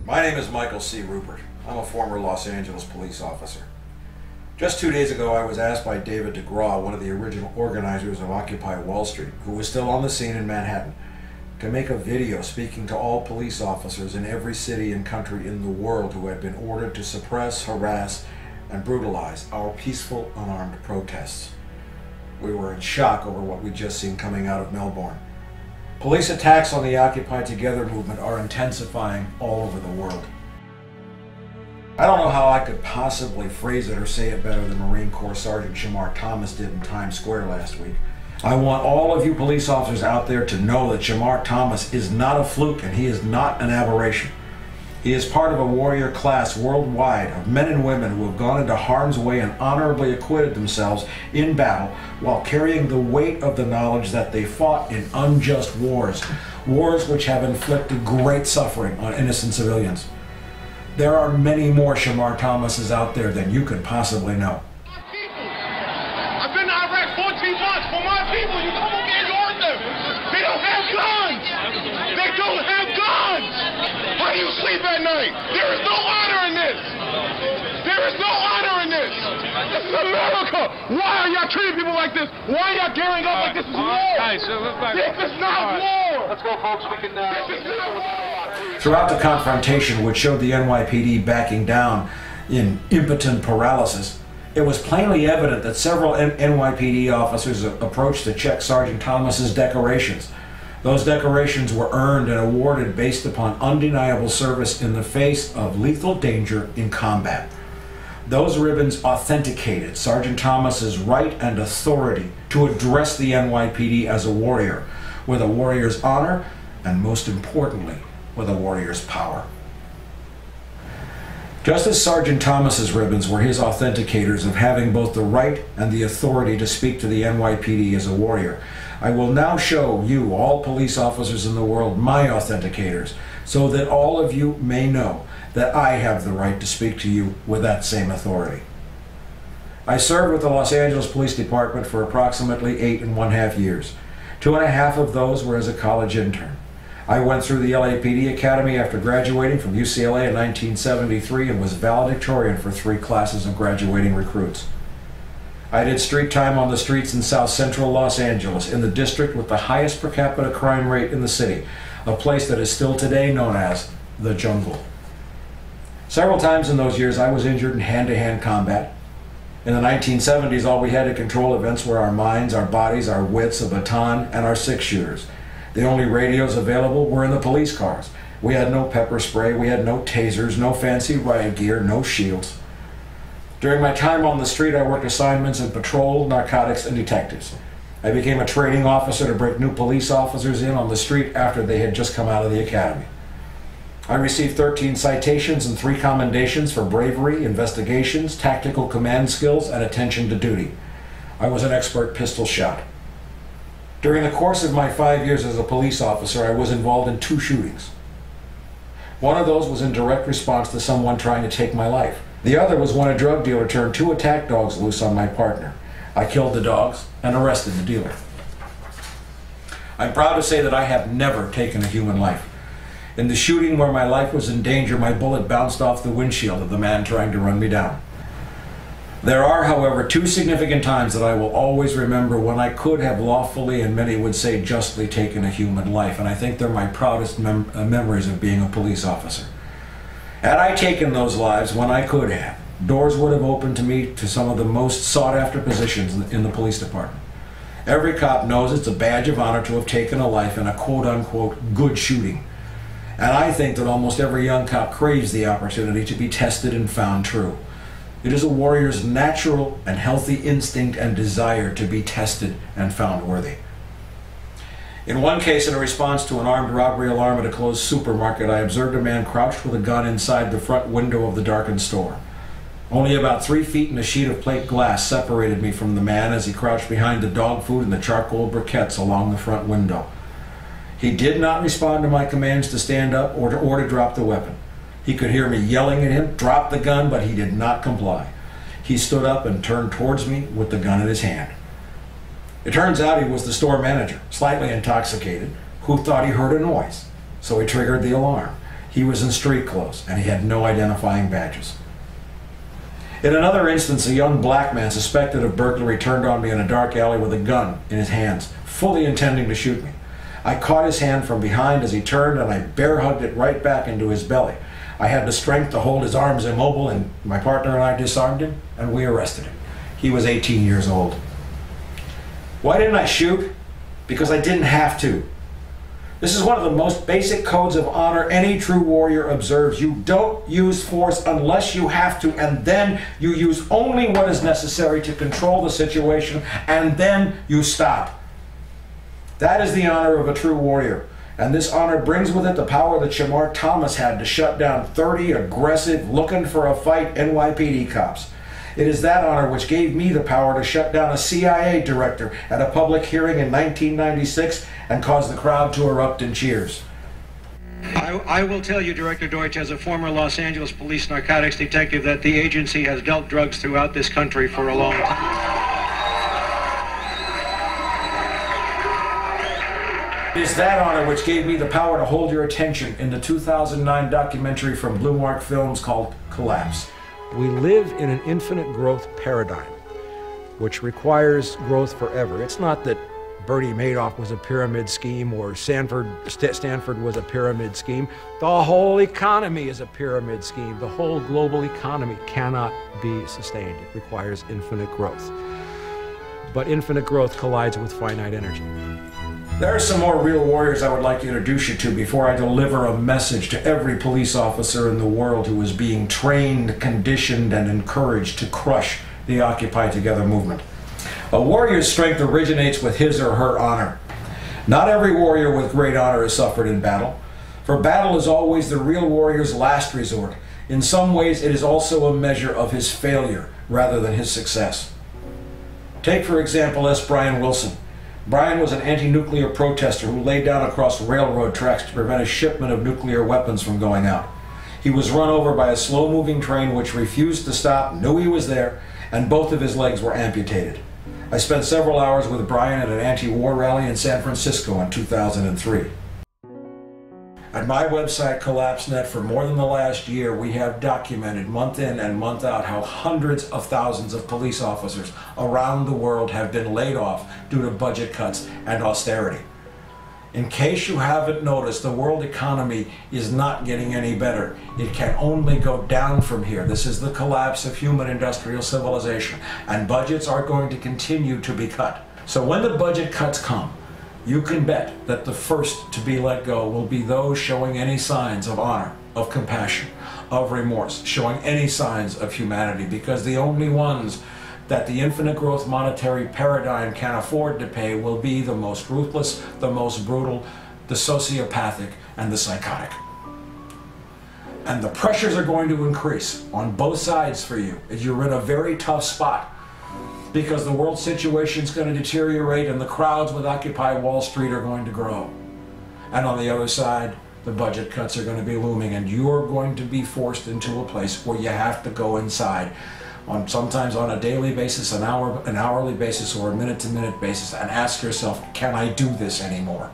My name is Michael C. Ruppert. I'm a former Los Angeles police officer. Just 2 days ago, I was asked by David DeGraw, one of the original organizers of Occupy Wall Street, who was still on the scene in Manhattan, to make a video speaking to all police officers in every city and country in the world who had been ordered to suppress, harass, and brutalize our peaceful, unarmed protests. We were in shock over what we'd just seen coming out of Melbourne. Police attacks on the Occupy Together movement are intensifying all over the world. I don't know how I could possibly phrase it or say it better than Marine Corps Sergeant Shamar Thomas did in Times Square last week. I want all of you police officers out there to know that Shamar Thomas is not a fluke and he is not an aberration. He is part of a warrior class worldwide of men and women who have gone into harm's way and honorably acquitted themselves in battle while carrying the weight of the knowledge that they fought in unjust wars, wars which have inflicted great suffering on innocent civilians. There are many more Shamar Thomases out there than you could possibly know. I've been to Iraq 14 months for my people. You come over here and hurt them. They don't have guns. They don't have guns. How do you sleep at night? There is no honor in this. There is no honor in this. This is America. Why are y'all treating people like this? Why are y'all gearing up like this is war? This is not war. Let's go, folks. We can. This is not war. Throughout the confrontation, which showed the NYPD backing down in impotent paralysis, it was plainly evident that several NYPD officers approached to check Sergeant Thomas's decorations. Those decorations were earned and awarded based upon undeniable service in the face of lethal danger in combat. Those ribbons authenticated Sergeant Thomas's right and authority to address the NYPD as a warrior, with a warrior's honor and, most importantly, with a warrior's power. Just as Sergeant Thomas's ribbons were his authenticators of having both the right and the authority to speak to the NYPD as a warrior, I will now show you, all police officers in the world, my authenticators, so that all of you may know that I have the right to speak to you with that same authority. I served with the Los Angeles Police Department for approximately 8.5 years. 2.5 of those were as a college intern. I went through the LAPD Academy after graduating from UCLA in 1973 and was valedictorian for 3 classes of graduating recruits. I did street time on the streets in South Central Los Angeles, in the district with the highest per capita crime rate in the city, a place that is still today known as the jungle. Several times in those years I was injured in hand-to-hand combat. In the 1970s, all we had to control events were our minds, our bodies, our wits, a baton, and our 6-shooters. The only radios available were in the police cars. We had no pepper spray, we had no tasers, no fancy riot gear, no shields. During my time on the street, I worked assignments in patrol, narcotics, and detectives. I became a training officer to break new police officers in on the street after they had just come out of the academy. I received 13 citations and 3 commendations for bravery, investigations, tactical command skills, and attention to duty. I was an expert pistol shot. During the course of my 5 years as a police officer, I was involved in 2 shootings. One of those was in direct response to someone trying to take my life. The other was when a drug dealer turned 2 attack dogs loose on my partner. I killed the dogs and arrested the dealer. I'm proud to say that I have never taken a human life. In the shooting where my life was in danger, my bullet bounced off the windshield of the man trying to run me down. There are, however, 2 significant times that I will always remember when I could have lawfully, and many would say justly, taken a human life, and I think they're my proudest memories of being a police officer. Had I taken those lives when I could have, doors would have opened to me to some of the most sought-after positions in the police department. Every cop knows it's a badge of honor to have taken a life in a quote-unquote good shooting. And I think that almost every young cop craves the opportunity to be tested and found true. It is a warrior's natural and healthy instinct and desire to be tested and found worthy. In one case, in a response to an armed robbery alarm at a closed supermarket, I observed a man crouched with a gun inside the front window of the darkened store. Only about 3 feet and a sheet of plate glass separated me from the man as he crouched behind the dog food and the charcoal briquettes along the front window. He did not respond to my commands to stand up or to drop the weapon. He could hear me yelling at him, "Drop the gun," but he did not comply. He stood up and turned towards me with the gun in his hand. It turns out he was the store manager, slightly intoxicated, who thought he heard a noise, so he triggered the alarm. He was in street clothes, and he had no identifying badges. In another instance, a young black man suspected of burglary turned on me in a dark alley with a gun in his hands, fully intending to shoot me. I caught his hand from behind as he turned, and I bear hugged it right back into his belly. I had the strength to hold his arms immobile, and my partner and I disarmed him, and we arrested him. He was 18 years old. Why didn't I shoot? Because I didn't have to. This is one of the most basic codes of honor any true warrior observes. You don't use force unless you have to, and then you use only what is necessary to control the situation, and then you stop. That is the honor of a true warrior, and this honor brings with it the power that Shamar Thomas had to shut down 30 aggressive, looking-for-a-fight NYPD cops. It is that honor which gave me the power to shut down a CIA director at a public hearing in 1996 and cause the crowd to erupt in cheers. I will tell you, Director Deutsch, as a former Los Angeles police narcotics detective, that the agency has dealt drugs throughout this country for a long time. It is that honor which gave me the power to hold your attention in the 2009 documentary from Blue Mark Films called Collapse. We live in an infinite growth paradigm, which requires growth forever. It's not that Bernie Madoff was a pyramid scheme or Stanford was a pyramid scheme. The whole economy is a pyramid scheme. The whole global economy cannot be sustained. It requires infinite growth. But infinite growth collides with finite energy. There are some more real warriors I would like to introduce you to before I deliver a message to every police officer in the world who is being trained, conditioned, and encouraged to crush the Occupy Together movement. A warrior's strength originates with his or her honor. Not every warrior with great honor has suffered in battle, for battle is always the real warrior's last resort. In some ways, it is also a measure of his failure rather than his success. Take, for example, S. Brian Wilson. Brian was an anti-nuclear protester who laid down across railroad tracks to prevent a shipment of nuclear weapons from going out. He was run over by a slow-moving train which refused to stop, knew he was there, and both of his legs were amputated. I spent several hours with Brian at an anti-war rally in San Francisco in 2003. At my website, CollapseNet, for more than the last year, we have documented month in and month out how hundreds of thousands of police officers around the world have been laid off due to budget cuts and austerity. In case you haven't noticed, the world economy is not getting any better. It can only go down from here. This is the collapse of human industrial civilization, and budgets are going to continue to be cut. So when the budget cuts come, you can bet that the first to be let go will be those showing any signs of honor, of compassion, of remorse, showing any signs of humanity, because the only ones that the infinite growth monetary paradigm can afford to pay will be the most ruthless, the most brutal, the sociopathic, and the psychotic. And the pressures are going to increase on both sides for you as you're in a very tough spot, because the world situation is going to deteriorate and the crowds with Occupy Wall Street are going to grow. And on the other side, the budget cuts are going to be looming, and you're going to be forced into a place where you have to go inside, sometimes on a daily basis, an hourly basis, or a minute-to-minute basis, and ask yourself, can I do this anymore?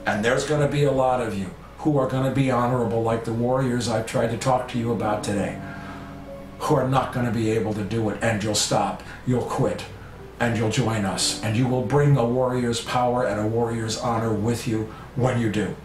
And there's going to be a lot of you who are going to be honorable, like the warriors I've tried to talk to you about today, who are not going to be able to do it, and you'll stop, you'll quit, and you'll join us, and you will bring a warrior's power and a warrior's honor with you when you do.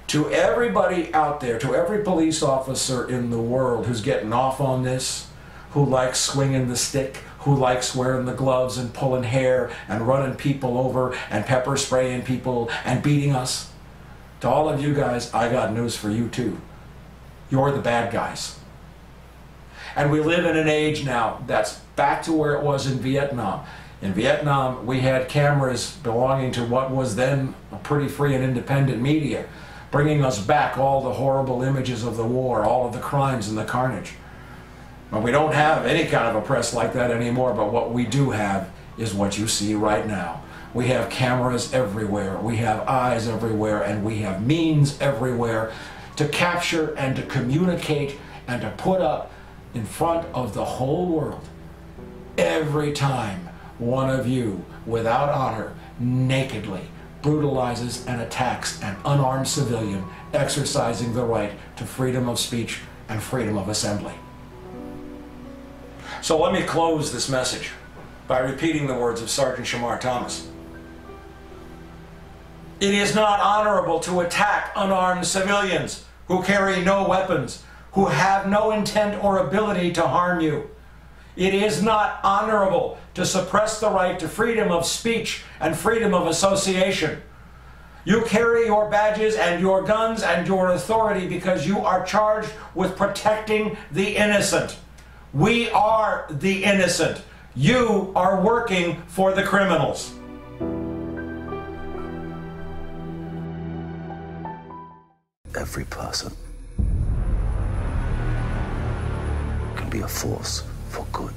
To everybody out there, to every police officer in the world who's getting off on this, who likes swinging the stick, who likes wearing the gloves and pulling hair and running people over and pepper spraying people and beating us, to all of you guys, I got news for you too. You're the bad guys. And we live in an age now that's back to where it was in Vietnam. In Vietnam, we had cameras belonging to what was then a pretty free and independent media, bringing us back all the horrible images of the war, all of the crimes and the carnage. But we don't have any kind of a press like that anymore, but what we do have is what you see right now. We have cameras everywhere, we have eyes everywhere, and we have means everywhere to capture and to communicate and to put up in front of the whole world every time one of you, without honor, nakedly brutalizes and attacks an unarmed civilian exercising the right to freedom of speech and freedom of assembly. So let me close this message by repeating the words of Sergeant Shamar Thomas. It is not honorable to attack unarmed civilians who carry no weapons, who have no intent or ability to harm you. It is not honorable to suppress the right to freedom of speech and freedom of association. You carry your badges and your guns and your authority because you are charged with protecting the innocent. We are the innocent. You are working for the criminals. Every person can be a force for good.